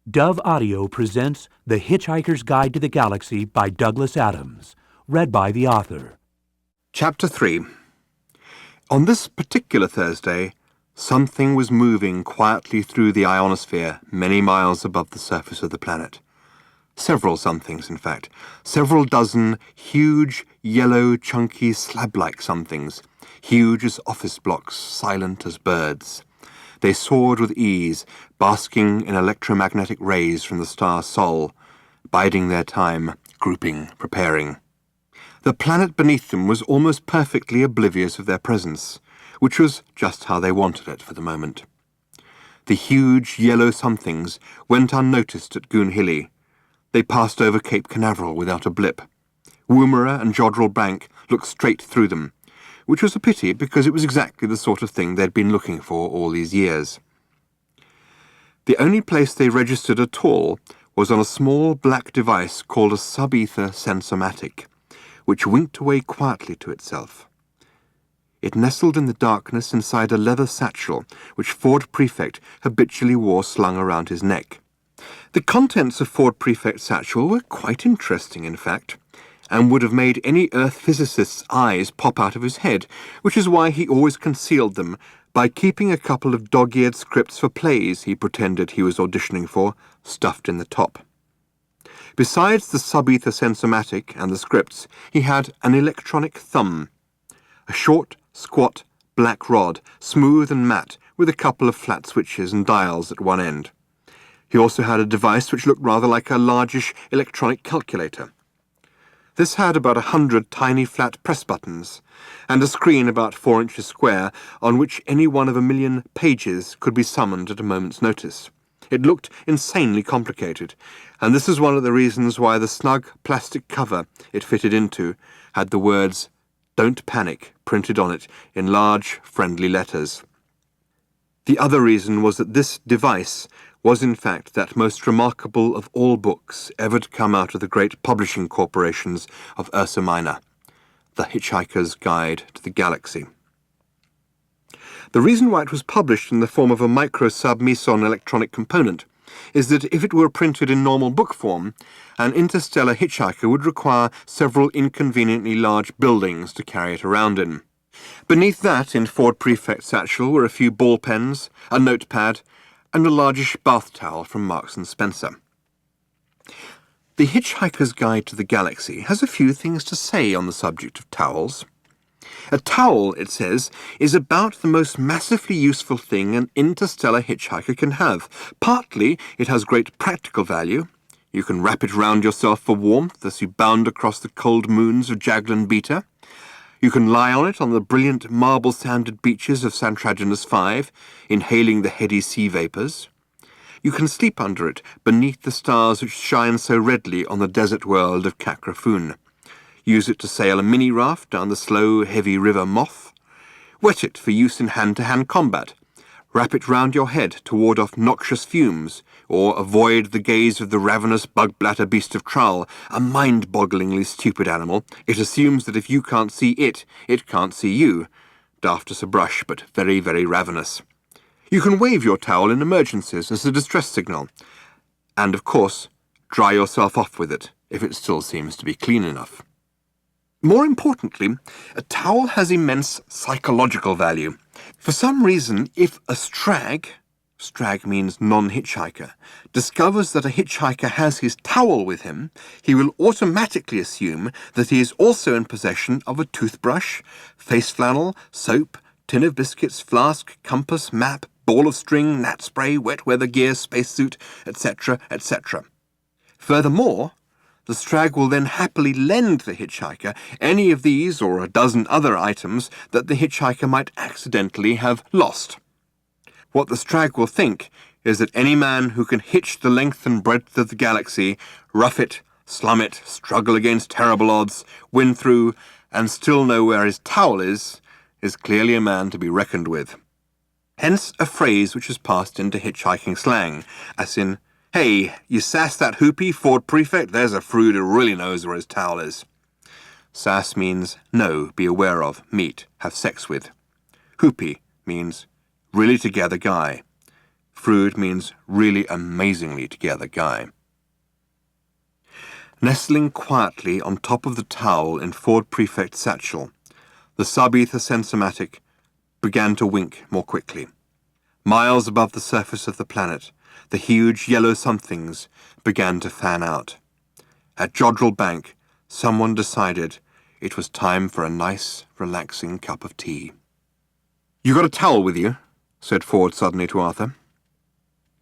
Dove Audio presents The Hitchhiker's Guide to the Galaxy by Douglas Adams, read by the author. Chapter 3. On this particular Thursday, something was moving quietly through the ionosphere many miles above the surface of the planet. Several somethings, in fact. Several dozen huge, yellow, chunky, slab-like somethings, huge as office blocks, silent as birds. They soared with ease, basking in electromagnetic rays from the star Sol, biding their time, grouping, preparing. The planet beneath them was almost perfectly oblivious of their presence, which was just how they wanted it for the moment. The huge yellow somethings went unnoticed at Goonhilly. They passed over Cape Canaveral without a blip. Woomera and Jodrell Bank looked straight through them, which was a pity because it was exactly the sort of thing they'd been looking for all these years. The only place they registered at all was on a small black device called a sub-ether sensormatic, which winked away quietly to itself. It nestled in the darkness inside a leather satchel which Ford Prefect habitually wore slung around his neck. The contents of Ford Prefect's satchel were quite interesting, in fact, and would have made any Earth physicist's eyes pop out of his head, which is why he always concealed them by keeping a couple of dog-eared scripts for plays he pretended he was auditioning for stuffed in the top. Besides the sub-ether sensormatic and the scripts, he had an electronic thumb, a short, squat, black rod, smooth and matte, with a couple of flat switches and dials at one end. He also had a device which looked rather like a largish electronic calculator. This had about 100 tiny flat press buttons, and a screen about 4 inches square on which any one of a million pages could be summoned at a moment's notice. It looked insanely complicated, and this is one of the reasons why the snug plastic cover it fitted into had the words "Don't Panic" printed on it in large, friendly letters. The other reason was that this device was in fact that most remarkable of all books ever to come out of the great publishing corporations of Ursa Minor, The Hitchhiker's Guide to the Galaxy. The reason why it was published in the form of a micro-sub-meson electronic component is that if it were printed in normal book form, an interstellar hitchhiker would require several inconveniently large buildings to carry it around in. Beneath that, in Ford Prefect's satchel, were a few ball pens, a notepad, and a largish bath towel from Marks & Spencer. The Hitchhiker's Guide to the Galaxy has a few things to say on the subject of towels. A towel, it says, is about the most massively useful thing an interstellar hitchhiker can have. Partly, it has great practical value. You can wrap it round yourself for warmth as you bound across the cold moons of Jaglan Beta. You can lie on it on the brilliant marble-sanded beaches of Santraginus V, inhaling the heady sea vapours. You can sleep under it beneath the stars which shine so redly on the desert world of Kakrafun. Use it to sail a mini-raft down the slow, heavy river Moth. Wet it for use in hand-to-hand combat. Wrap it round your head to ward off noxious fumes, or avoid the gaze of the ravenous bug-bladder beast of Trull, a mind-bogglingly stupid animal. It assumes that if you can't see it, it can't see you. Daft as a brush, but very, very ravenous. You can wave your towel in emergencies as a distress signal. And, of course, dry yourself off with it, if it still seems to be clean enough. More importantly, a towel has immense psychological value. For some reason, if a strag means non-hitchhiker, discovers that a hitchhiker has his towel with him, he will automatically assume that he is also in possession of a toothbrush, face flannel, soap, tin of biscuits, flask, compass, map, ball of string, gnat spray, wet weather gear, spacesuit, etc., etc. Furthermore, the strag will then happily lend the hitchhiker any of these or a dozen other items that the hitchhiker might accidentally have lost. What the strag will think is that any man who can hitch the length and breadth of the galaxy, rough it, slum it, struggle against terrible odds, win through, and still know where his towel is clearly a man to be reckoned with. Hence a phrase which has passed into hitchhiking slang, as in, "Hey, you sass that hoopy, Ford Prefect? There's a frood who really knows where his towel is." Sass means know, be aware of, meet, have sex with. Hoopy means really together guy. Frood means really amazingly together guy. Nestling quietly on top of the towel in Ford Prefect's satchel, the sub-ether sensomatic began to wink more quickly. Miles above the surface of the planet, the huge yellow somethings began to fan out. At Jodrell Bank, someone decided it was time for a nice, relaxing cup of tea. "You got a towel with you?" said Ford suddenly to Arthur.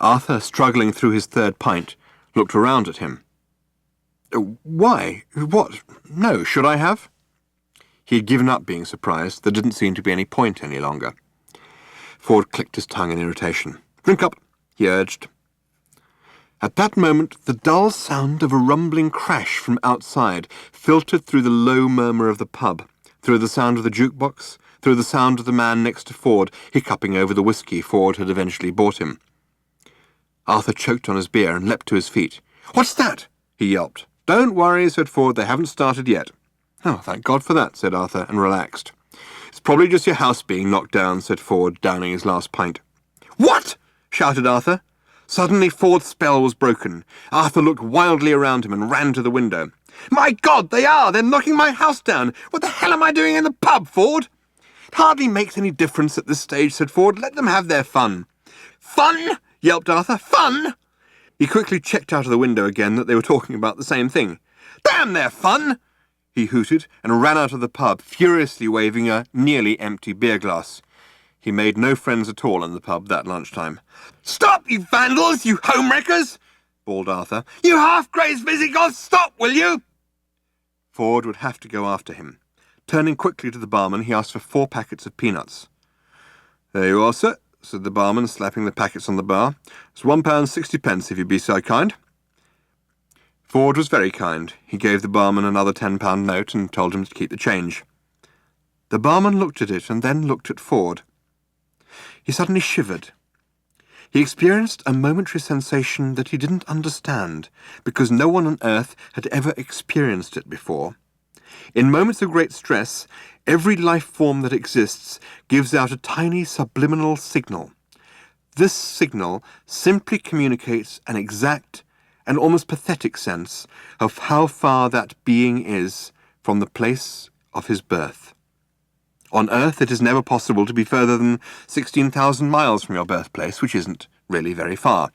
Arthur, struggling through his third pint, looked around at him. "Why? What? No, should I have?" He had given up being surprised. There didn't seem to be any point any longer. Ford clicked his tongue in irritation. "Drink up," he urged. At that moment, the dull sound of a rumbling crash from outside filtered through the low murmur of the pub, through the sound of the jukebox, through the sound of the man next to Ford hiccuping over the whiskey Ford had eventually bought him. Arthur choked on his beer and leapt to his feet. "What's that?" he yelped. "Don't worry," said Ford. "They haven't started yet." "Oh, thank God for that," said Arthur, and relaxed. "It's probably just your house being knocked down," said Ford, downing his last pint. "What?" shouted Arthur. Suddenly Ford's spell was broken. Arthur looked wildly around him and ran to the window. "My God, they are! They're knocking my house down! What the hell am I doing in the pub, Ford?" "It hardly makes any difference at this stage," said Ford. "Let them have their fun." "Fun?" yelped Arthur. "Fun?" He quickly checked out of the window again that they were talking about the same thing. "Damn their fun!" he hooted, and ran out of the pub, furiously waving a nearly empty beer glass. He made no friends at all in the pub that lunchtime. "Stop, you vandals, you homewreckers!" bawled Arthur. "You half-crazed Visigoths, stop, will you?" Ford would have to go after him. Turning quickly to the barman, he asked for 4 packets of peanuts. "There you are, sir," said the barman, slapping the packets on the bar. "It's £1.60, if you'd be so kind." Ford was very kind. He gave the barman another £10 note and told him to keep the change. The barman looked at it and then looked at Ford. He suddenly shivered. He experienced a momentary sensation that he didn't understand, because no one on earth had ever experienced it before. In moments of great stress, every life form that exists gives out a tiny subliminal signal. This signal simply communicates an exact and almost pathetic sense of how far that being is from the place of his birth. On Earth, it is never possible to be further than 16,000 miles from your birthplace, which isn't really very far,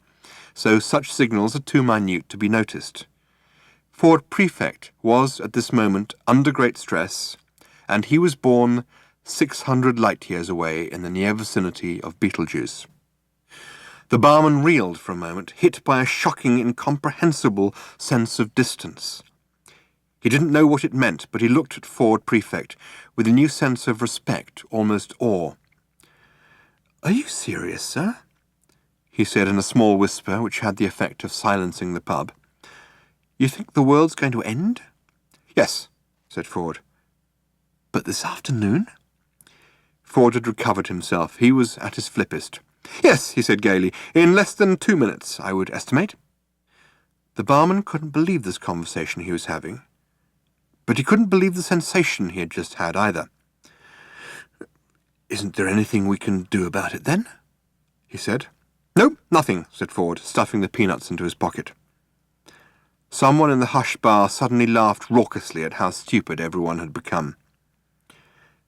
so such signals are too minute to be noticed. Ford Prefect was, at this moment, under great stress, and he was born 600 light-years away in the near vicinity of Betelgeuse. The barman reeled for a moment, hit by a shocking, incomprehensible sense of distance. He didn't know what it meant, but he looked at Ford Prefect with a new sense of respect, almost awe. "Are you serious, sir?" he said in a small whisper which had the effect of silencing the pub. "You think the world's going to end?" "Yes," said Ford. "But this afternoon?" Ford had recovered himself. He was at his flippest. "Yes," he said gaily, "in less than 2 minutes, I would estimate." The barman couldn't believe this conversation he was having, but he couldn't believe the sensation he had just had either. "Isn't there anything we can do about it, then?" he said. "No, nothing," said Ford, stuffing the peanuts into his pocket. Someone in the hush bar suddenly laughed raucously at how stupid everyone had become.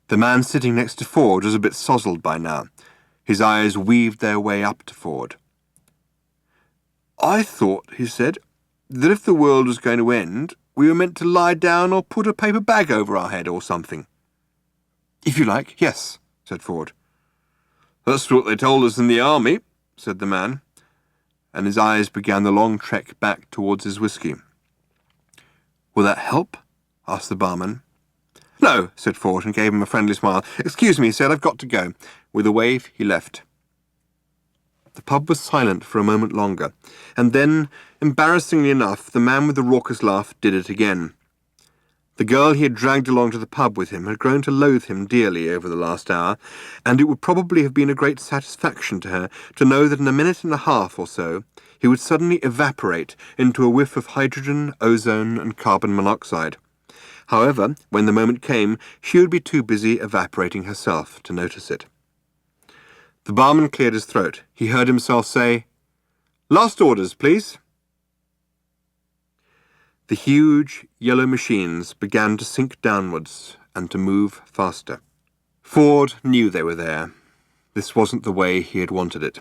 The man sitting next to Ford was a bit sozzled by now. His eyes weaved their way up to Ford. "I thought," he said, "that if the world was going to end, we were meant to lie down or put a paper bag over our head or something." "If you like, yes," said Ford. "That's what they told us in the army," said the man, and his eyes began the long trek back towards his whiskey. "Will that help?" asked the barman. "No," said Ford, and gave him a friendly smile. "Excuse me," he said, "I've got to go." With a wave, he left. The pub was silent for a moment longer, and then, embarrassingly enough, the man with the raucous laugh did it again. The girl he had dragged along to the pub with him had grown to loathe him dearly over the last hour, and it would probably have been a great satisfaction to her to know that in a minute and a half or so he would suddenly evaporate into a whiff of hydrogen, ozone, and carbon monoxide. However, when the moment came, she would be too busy evaporating herself to notice it. The barman cleared his throat. He heard himself say, "Last orders, please." The huge yellow machines began to sink downwards and to move faster. Ford knew they were there. This wasn't the way he had wanted it.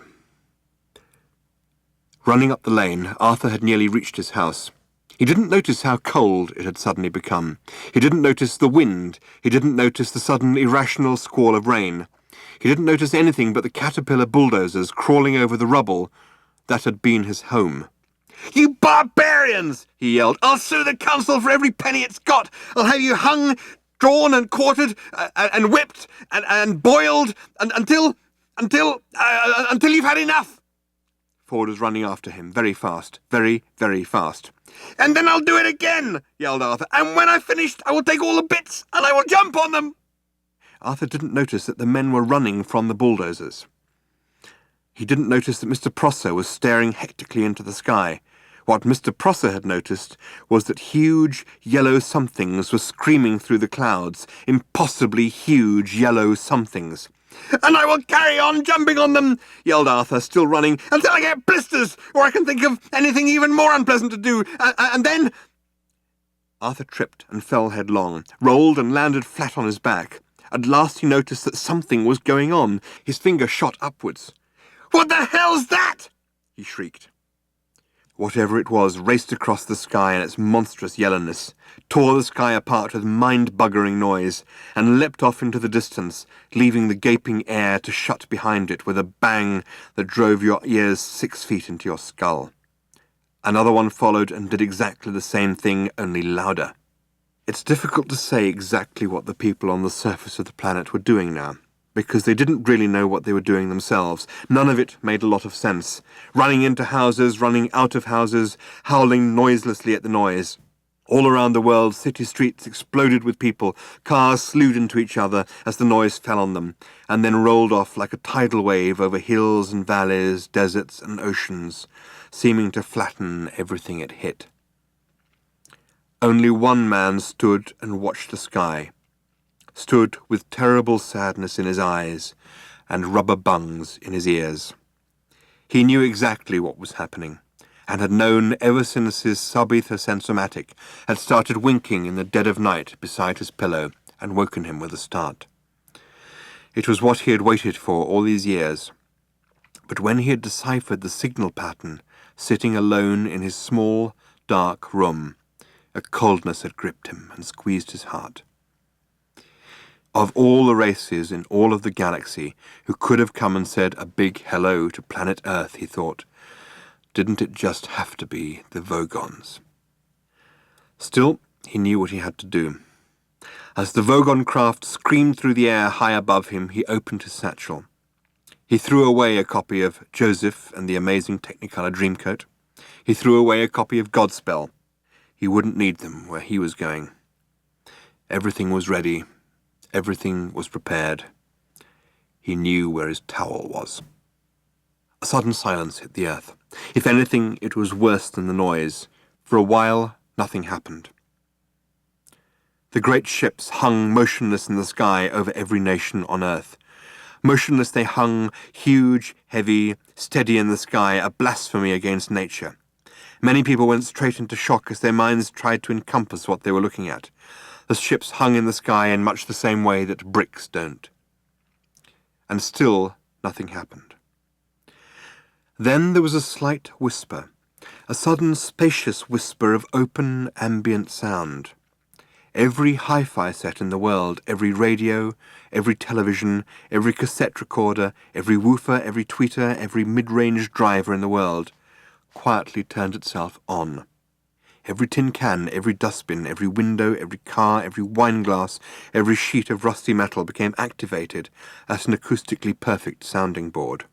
Running up the lane, Arthur had nearly reached his house. He didn't notice how cold it had suddenly become. He didn't notice the wind. He didn't notice the sudden irrational squall of rain. He didn't notice anything but the caterpillar bulldozers crawling over the rubble that had been his home. "You barbarians!" he yelled. "I'll sue the council for every penny it's got. I'll have you hung, drawn and quartered, and whipped, and boiled, until you've had enough." Ford was running after him, very fast, very, very fast. "And then I'll do it again," yelled Arthur. "And when I've finished, I will take all the bits, and I will jump on them." Arthur didn't notice that the men were running from the bulldozers. He didn't notice that Mr. Prosser was staring hectically into the sky. What Mr. Prosser had noticed was that huge yellow somethings were screaming through the clouds, impossibly huge yellow somethings. "And I will carry on jumping on them," yelled Arthur, still running, "until I get blisters, or I can think of anything even more unpleasant to do, and then—" Arthur tripped and fell headlong, rolled and landed flat on his back. At last he noticed that something was going on. His finger shot upwards. "What the hell's that?" he shrieked. Whatever it was raced across the sky in its monstrous yellowness, tore the sky apart with mind-buggering noise, and leapt off into the distance, leaving the gaping air to shut behind it with a bang that drove your ears 6 feet into your skull. Another one followed and did exactly the same thing, only louder. It's difficult to say exactly what the people on the surface of the planet were doing now, because they didn't really know what they were doing themselves. None of it made a lot of sense. Running into houses, running out of houses, howling noiselessly at the noise. All around the world, city streets exploded with people. Cars slewed into each other as the noise fell on them, and then rolled off like a tidal wave over hills and valleys, deserts and oceans, seeming to flatten everything it hit. Only one man stood and watched the sky. Stood with terrible sadness in his eyes and rubber bungs in his ears. He knew exactly what was happening, and had known ever since his subether sensomatic had started winking in the dead of night beside his pillow and woken him with a start. It was what he had waited for all these years, but when he had deciphered the signal pattern, sitting alone in his small, dark room, a coldness had gripped him and squeezed his heart. Of all the races in all of the galaxy who could have come and said a big hello to planet Earth, he thought, didn't it just have to be the Vogons? Still, he knew what he had to do. As the Vogon craft screamed through the air high above him, he opened his satchel. He threw away a copy of Joseph and the Amazing Technicolor Dreamcoat. He threw away a copy of Godspell. He wouldn't need them where he was going. Everything was ready. Everything was prepared. He knew where his towel was. A sudden silence hit the earth. If anything, it was worse than the noise. For a while, nothing happened. The great ships hung motionless in the sky over every nation on earth. Motionless they hung, huge, heavy, steady in the sky, a blasphemy against nature. Many people went straight into shock as their minds tried to encompass what they were looking at. The ships hung in the sky in much the same way that bricks don't. And still nothing happened. Then there was a slight whisper, a sudden spacious whisper of open ambient sound. Every hi-fi set in the world, every radio, every television, every cassette recorder, every woofer, every tweeter, every mid-range driver in the world quietly turned itself on. Every tin can, every dustbin, every window, every car, every wine glass, every sheet of rusty metal became activated as an acoustically perfect sounding board.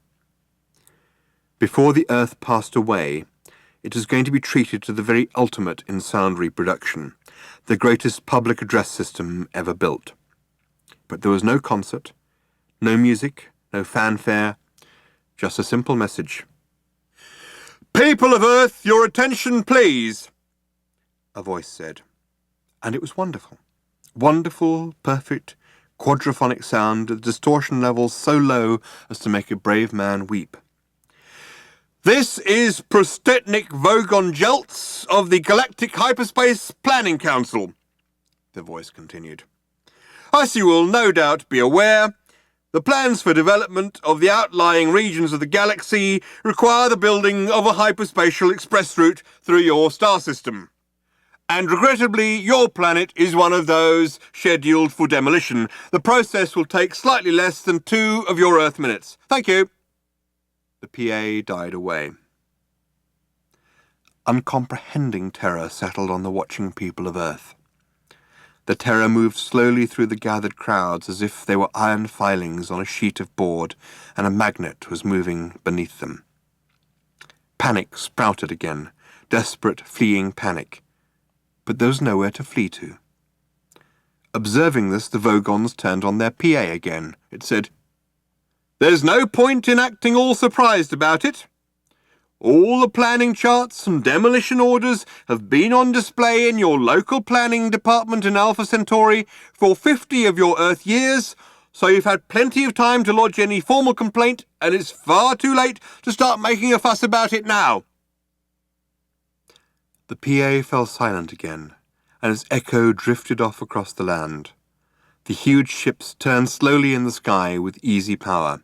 Before the Earth passed away, it was going to be treated to the very ultimate in sound reproduction, the greatest public address system ever built. But there was no concert, no music, no fanfare, just a simple message. "People of Earth, your attention, please," a voice said. And it was wonderful. Wonderful, perfect, quadraphonic sound with distortion levels so low as to make a brave man weep. "This is Prostetnik Vogon Jeltz of the Galactic Hyperspace Planning Council," the voice continued. "As you will no doubt be aware, the plans for development of the outlying regions of the galaxy require the building of a hyperspatial express route through your star system. And regrettably, your planet is one of those scheduled for demolition. The process will take slightly less than 2 of your Earth minutes. Thank you." The PA died away. Uncomprehending terror settled on the watching people of Earth. The terror moved slowly through the gathered crowds as if they were iron filings on a sheet of board and a magnet was moving beneath them. Panic sprouted again, desperate, fleeing panic. But there was nowhere to flee to. Observing this, the Vogons turned on their PA again. It said, "There's no point in acting all surprised about it. All the planning charts and demolition orders have been on display in your local planning department in Alpha Centauri for 50 of your Earth years, so you've had plenty of time to lodge any formal complaint, and it's far too late to start making a fuss about it now." The PA fell silent again, and its echo drifted off across the land. The huge ships turned slowly in the sky with easy power.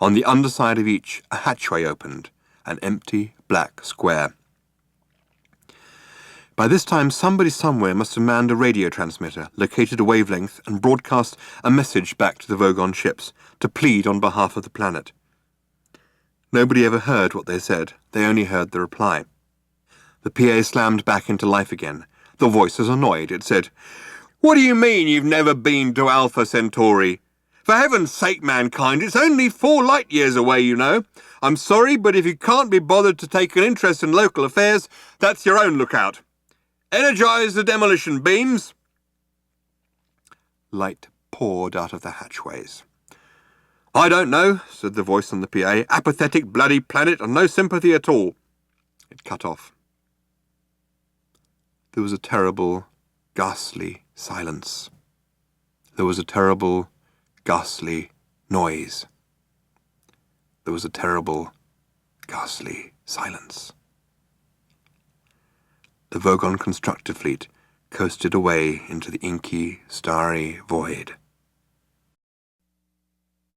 On the underside of each, a hatchway opened, an empty black square. By this time, somebody somewhere must have manned a radio transmitter, located a wavelength, and broadcast a message back to the Vogon ships to plead on behalf of the planet. Nobody ever heard what they said. They only heard the reply. The PA slammed back into life again. The voice was annoyed. It said, "What do you mean you've never been to Alpha Centauri? For heaven's sake, mankind, it's only 4 light years away, you know. I'm sorry, but if you can't be bothered to take an interest in local affairs, that's your own lookout. Energize the demolition beams." Light poured out of the hatchways. "I don't know," said the voice on the PA. "Apathetic bloody planet and no sympathy at all." It cut off. There was a terrible, ghastly silence. There was a terrible, ghastly noise. There was a terrible, ghastly silence. The Vogon constructor fleet coasted away into the inky, starry void.